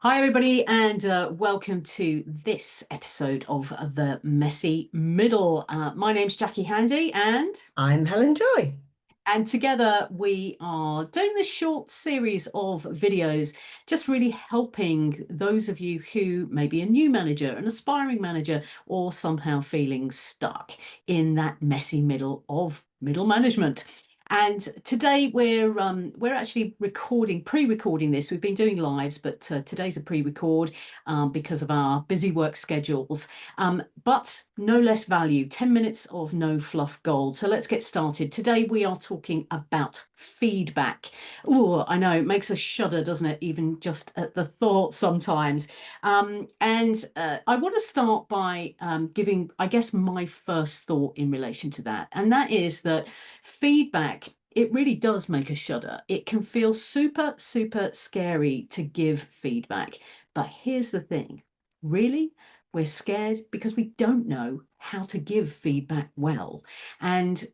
Hi, everybody, and welcome to this episode of The Messy Middle. My name's Jackie Handy, I'm Helen Joy. and together we are doing this short series of videos, just really helping those of you who may be a new manager, an aspiring manager, or somehow feeling stuck in that messy middle of middle management. And today we're actually pre-recording this. We've been doing lives, but today's a pre-record because of our busy work schedules. But no less value, 10 minutes of no fluff gold. So let's get started. Today we are talking about feedback. Oh, I know, it makes us shudder, doesn't it? Even just at the thought sometimes. And I want to start by giving, I guess, my first thought in relation to that. And that is that feedback, it really does make us shudder. It can feel super, super scary to give feedback. But here's the thing, really, we're scared because we don't know how to give feedback well. And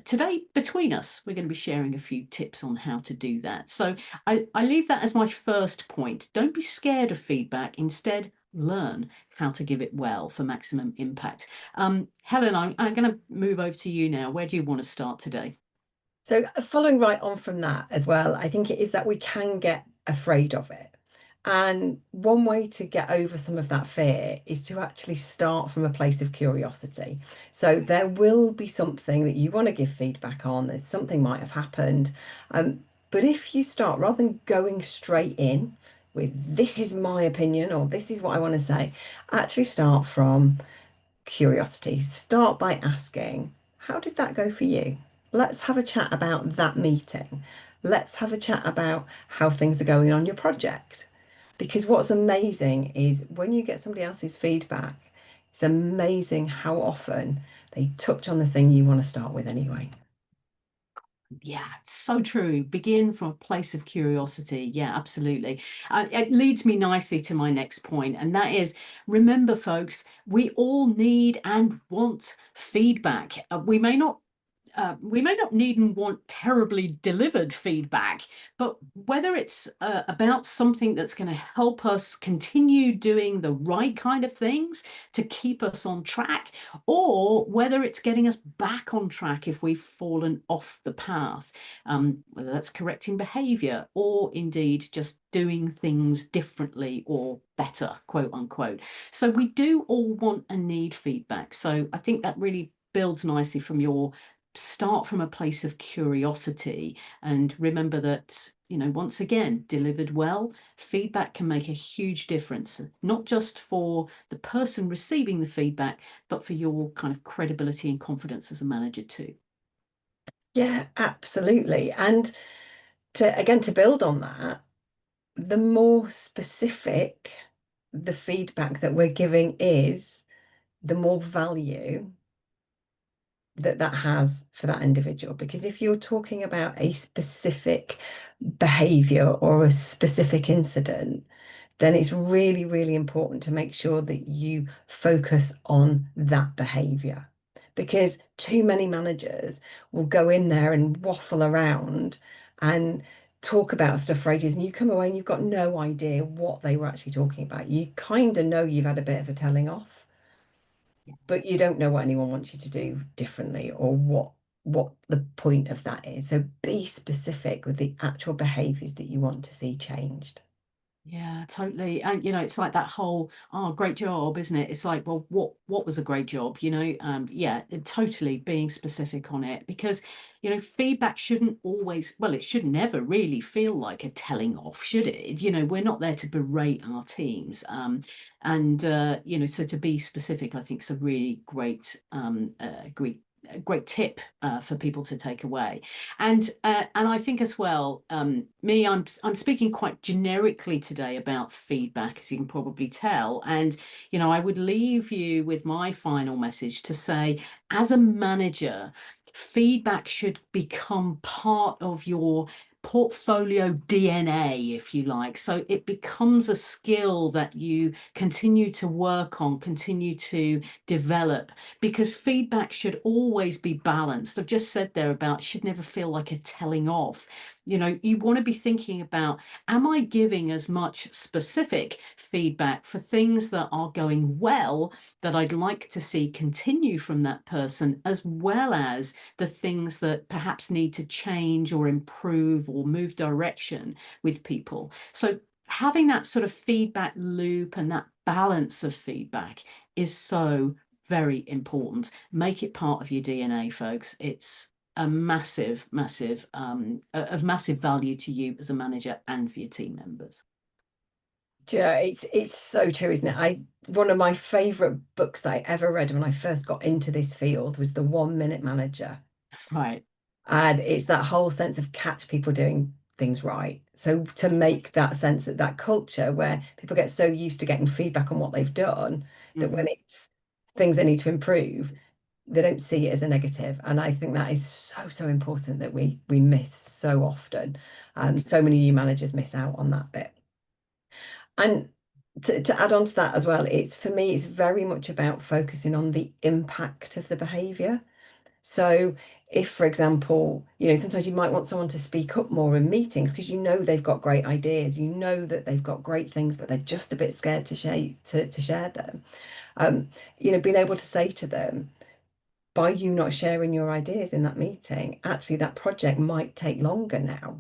today, between us, we're going to be sharing a few tips on how to do that. So I leave that as my first point. Don't be scared of feedback. Instead, learn how to give it well for maximum impact. Helen, I'm going to move over to you now. Where do you want to start today? So, following right on from that as well, I think it is that we can get afraid of it. And one way to get over some of that fear is to actually start from a place of curiosity. So, there will be something that you want to give feedback on, there's something might have happened. But if you start rather than going straight in with this is my opinion or this is what I want to say, actually start from curiosity. Start by asking, how did that go for you? Let's have a chat about that meeting. Let's have a chat about how things are going on your project. Because what's amazing is when you get somebody else's feedback, it's amazing how often they touch on the thing you want to start with anyway. Yeah, so true. Begin from a place of curiosity. Yeah, absolutely. It leads me nicely to my next point, and that is remember, folks, we all need and want feedback. We may not need and want terribly delivered feedback, but whether it's about something that's going to help us continue doing the right kind of things to keep us on track, or whether it's getting us back on track if we've fallen off the path, whether that's correcting behavior or indeed just doing things differently or better, quote unquote. So we do all want and need feedback. So I think that really builds nicely from your start from a place of curiosity, and remember that, once again, delivered well, feedback can make a huge difference, not just for the person receiving the feedback, but for your kind of credibility and confidence as a manager too. Yeah, absolutely. And to build on that, the more specific the feedback that we're giving is, the more value that has for that individual. Because if you're talking about a specific behavior or a specific incident, then it's really, really important to make sure that you focus on that behavior. Because too many managers will go in there and waffle around and talk about stuff for ages, and you come away and you've got no idea what they were actually talking about. You kind of know you've had a bit of a telling off, but you don't know what anyone wants you to do differently or what the point of that is. So be specific with the actual behaviors that you want to see changed. Yeah, totally. And it's like that whole, oh, great job, isn't it? It's like, well, what was a great job, yeah, totally being specific on it, because feedback shouldn't always, well, it should never really feel like a telling off, should it? We're not there to berate our teams. And so to be specific, I think is a really great tip for people to take away. And I think as well, I'm speaking quite generically today about feedback, as you can probably tell. And I would leave you with my final message to say, as a manager, feedback should become part of your portfolio DNA, if you like. So it becomes a skill that you continue to work on, continue to develop, because feedback should always be balanced. I've just said there about should never feel like a telling off. You know, you want to be thinking about, am I giving as much specific feedback for things that are going well that I'd like to see continue from that person, as well as the things that perhaps need to change or improve or move direction with people. So having that sort of feedback loop and that balance of feedback is so very important. Make it part of your DNA, folks. It's a massive, massive, of massive value to you as a manager and for your team members. Yeah, it's so true, isn't it? I One of my favorite books that I ever read when I first got into this field was The 1 Minute Manager. Right. And it's that whole sense of catch people doing things right. So to make that sense of that culture where people get so used to getting feedback on what they've done that when Hmm. it's things they need to improve, they don't see it as a negative. And I think that is so, so important that we miss so often. And so many new managers miss out on that bit. And to add on to that as well, it's for me, it's very much about focusing on the impact of the behavior. So if, for example, sometimes you might want someone to speak up more in meetings because they've got great ideas, that they've got great things, but they're just a bit scared to share them. Um, Being able to say to them, by you not sharing your ideas in that meeting, actually that project might take longer now.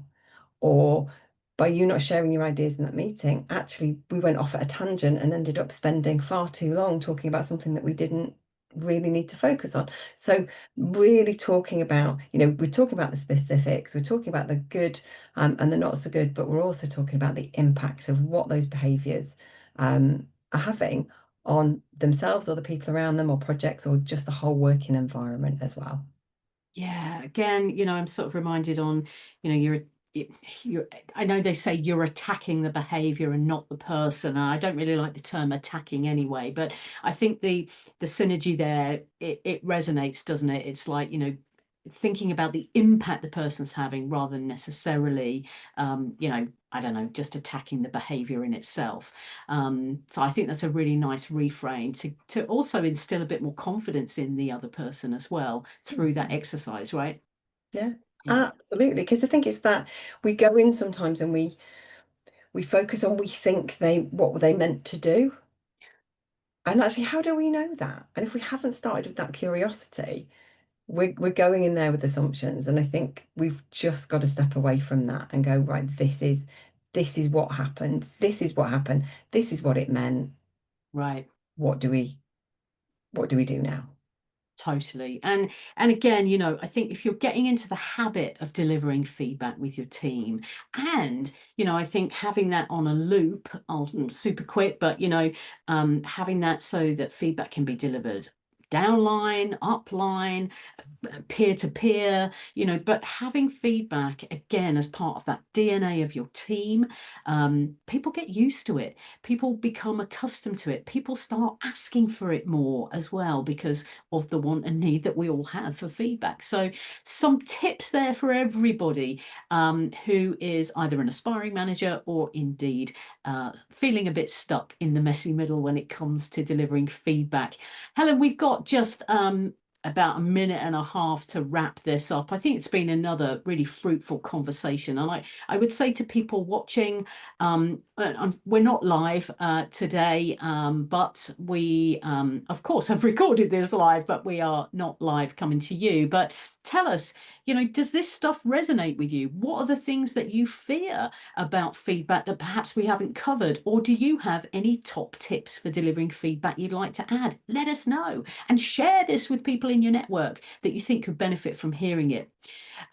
Or by you not sharing your ideas in that meeting, actually we went off at a tangent and ended up spending far too long talking about something that we didn't really need to focus on. So really talking about, we're talking about the specifics, we're talking about the good and the not so good, but we're also talking about the impact of what those behaviors are having on themselves or the people around them or projects or just the whole working environment as well. Yeah, again, I'm sort of reminded on, you're, I know they say you're attacking the behavior and not the person. And I don't really like the term attacking anyway, but I think the synergy there, it resonates, doesn't it? It's like, thinking about the impact the person's having rather than necessarily, I don't know, just attacking the behavior in itself. So I think that's a really nice reframe to also instill a bit more confidence in the other person as well through that exercise, right? Yeah, Yeah. absolutely. Because I think it's that we go in sometimes and we focus on we think they what they meant to do. And actually, how do we know that? And if we haven't started with that curiosity, we're going in there with assumptions. And I think we've just got to step away from that and go, right, this is what happened. This is what happened. This is what it meant. Right. What do we do now? Totally. And again, I think if you're getting into the habit of delivering feedback with your team, and I think having that on a loop, super quick, but having that so that feedback can be delivered downline, upline, peer to peer, but having feedback again as part of that DNA of your team, people get used to it. People become accustomed to it. People start asking for it more as well because of the want and need that we all have for feedback. So, some tips there for everybody who is either an aspiring manager or indeed feeling a bit stuck in the messy middle when it comes to delivering feedback. Helen, we've got just about a minute and a half to wrap this up. I think it's been another really fruitful conversation. And I would say to people watching, we're not live today, but we, of course, have recorded this live, but we are not live coming to you. But tell us, does this stuff resonate with you? What are the things that you fear about feedback that perhaps we haven't covered? Or do you have any top tips for delivering feedback you'd like to add? Let us know and share this with people in your network that you think could benefit from hearing it.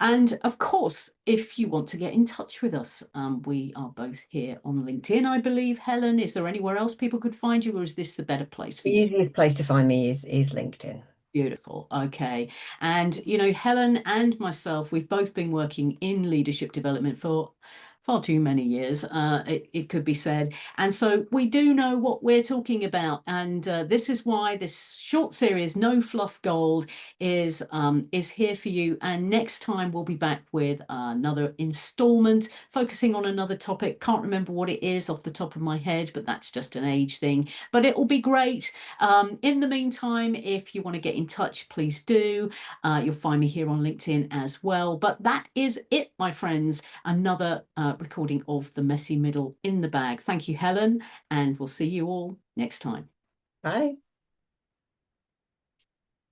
And of course, if you want to get in touch with us, we are both here on LinkedIn, I believe. Helen, is there anywhere else people could find you, or is this the better place for The you? easiest place to find me is LinkedIn. Beautiful. Okay. And, Helen and myself, we've both been working in leadership development for far too many years, it could be said. And so we do know what we're talking about. And this is why this short series, No Fluff Gold, is here for you. And next time we'll be back with another installment, focusing on another topic. Can't remember what it is off the top of my head, but that's just an age thing. But it will be great. In the meantime, if you want to get in touch, please do. You'll find me here on LinkedIn as well. But that is it, my friends. Another recording of The Messy Middle in the bag. Thank you, Helen, and we'll see you all next time. Bye.